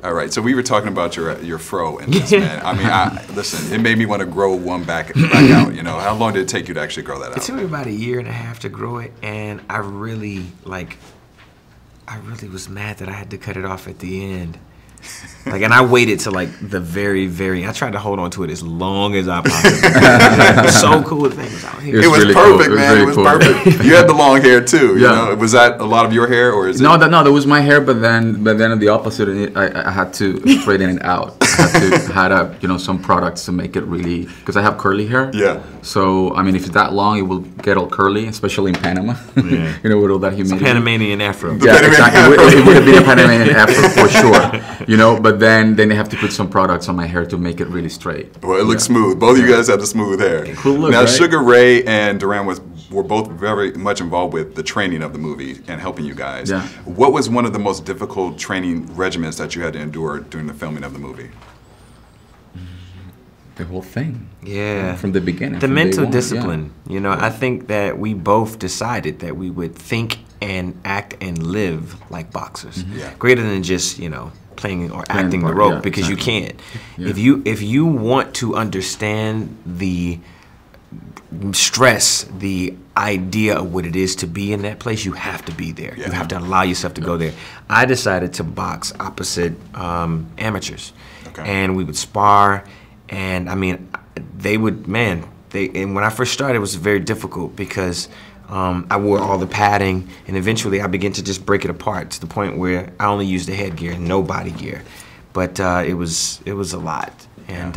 All right, so we were talking about your fro in this, man. I mean, listen, it made me want to grow one back out. You know, how long did it take you to actually grow that out? It took me about 1.5 years to grow it, and I really was mad that I had to cut it off at the end. And I waited till the very. I tried to hold on to it as long as I possibly could. It was so cool. The thing was out here. It was really perfect, cool. Man. It was perfect. You had the long hair too. You know? Was that a lot of your hair, or is it? No, that was my hair. But then the opposite. I had to straighten it out. I had to some products to make it really, because I have curly hair. Yeah. So I mean, if it's that long, it will get all curly, especially in Panama. Yeah. With all that humidity. It's Panamanian afro. Yeah, exactly. It would have been a Panamanian afro for sure. But then they have to put some products on my hair to make it really straight. Well, it looks smooth. Both of you guys have the smooth hair. Cool look, now, right? Sugar Ray and Duran were both very much involved with the training of the movie and helping you guys. Yeah. What was one of the most difficult training regimens that you had to endure during the filming of the movie? The whole thing. Yeah. From the beginning. The mental discipline. Yeah. I think that we both decided that we would think and act and live like boxers. Mm-hmm. Yeah. Greater than just, playing or acting the role, because exactly. You can't. Yeah. If you want to understand the stress, the idea of what it is to be in that place, you have to be there. Yeah. You have to allow yourself to go there. I decided to box opposite amateurs. Okay. And we would spar, and I mean, and when I first started, it was very difficult because I wore all the padding, and eventually I began to just break it apart to the point where I only used the headgear, no body gear. But it was a lot, and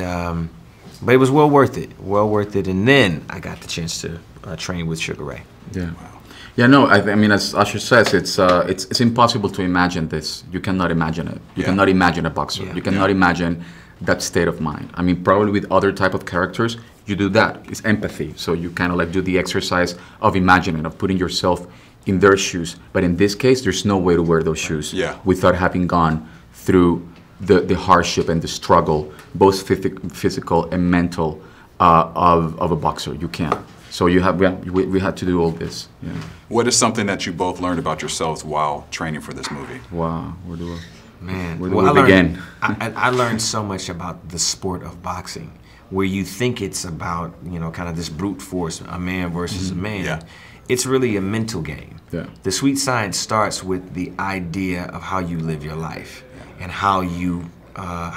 but it was well worth it. And then I got the chance to train with Sugar Ray. Yeah. Wow. Yeah, no, I mean, as Usher says, it's impossible to imagine this. You cannot imagine it. You cannot imagine a boxer. Yeah. You cannot imagine that state of mind. I mean, probably with other type of characters, you do that. It's empathy. So you kind of do the exercise of imagining, of putting yourself in their shoes. But in this case, there's no way to wear those shoes without having gone through the hardship and the struggle, both physical and mental, of a boxer. You can't. So we had to do all this. Yeah. What is something that you both learned about yourselves while training for this movie? Wow, where do we begin? I learned so much about the sport of boxing, where you think it's about, kind of this brute force, a man versus a man. Yeah. It's really a mental game. Yeah. The sweet science starts with the idea of how you live your life and how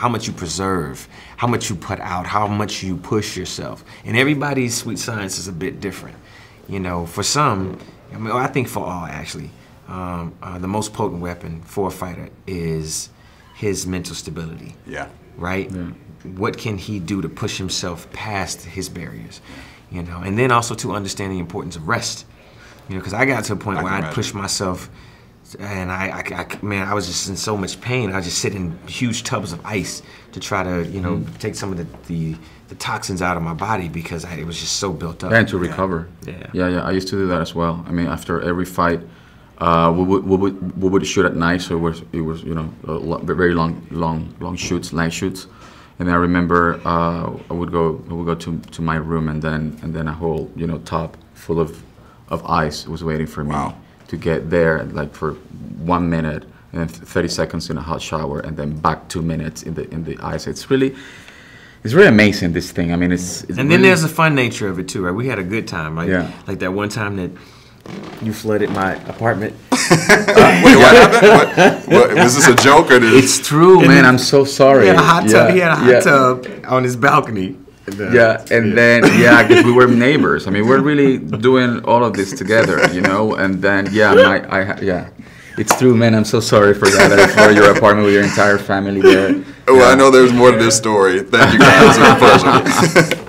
much you preserve, how much you put out, how much you push yourself. And everybody's sweet science is a bit different. For some, I think for all actually, the most potent weapon for a fighter is his mental stability. Yeah. Right? Yeah. What can he do to push himself past his barriers? And then also to understand the importance of rest. Because I got to a point where I'd push myself, and I was just in so much pain. I just sit in huge tubs of ice to try to, take some of the toxins out of my body because it was just so built up. And to recover. Yeah. I used to do that as well. I mean, after every fight, we would shoot at night, so it was very long shoots, night shoots. And I remember I would go to my room, and then a whole tub full of ice was waiting for me to get there, for 1 minute, and then 30 seconds in a hot shower, and then back 2 minutes in the ice. It's really amazing, this thing. I mean, it's and then there's the fun nature of it too, right? We had a good time, right? Like that one time that you flooded my apartment. Wait, what happened? What, was this a joke or? It's true, man. I'm so sorry. He had a hot tub on his balcony. Then because we were neighbors. I mean, we're really doing all of this together, And then it's true, man. I'm so sorry for that. I flooded your apartment with your entire family there. Well, I know there's more to this story. Thank you guys. It was a pleasure.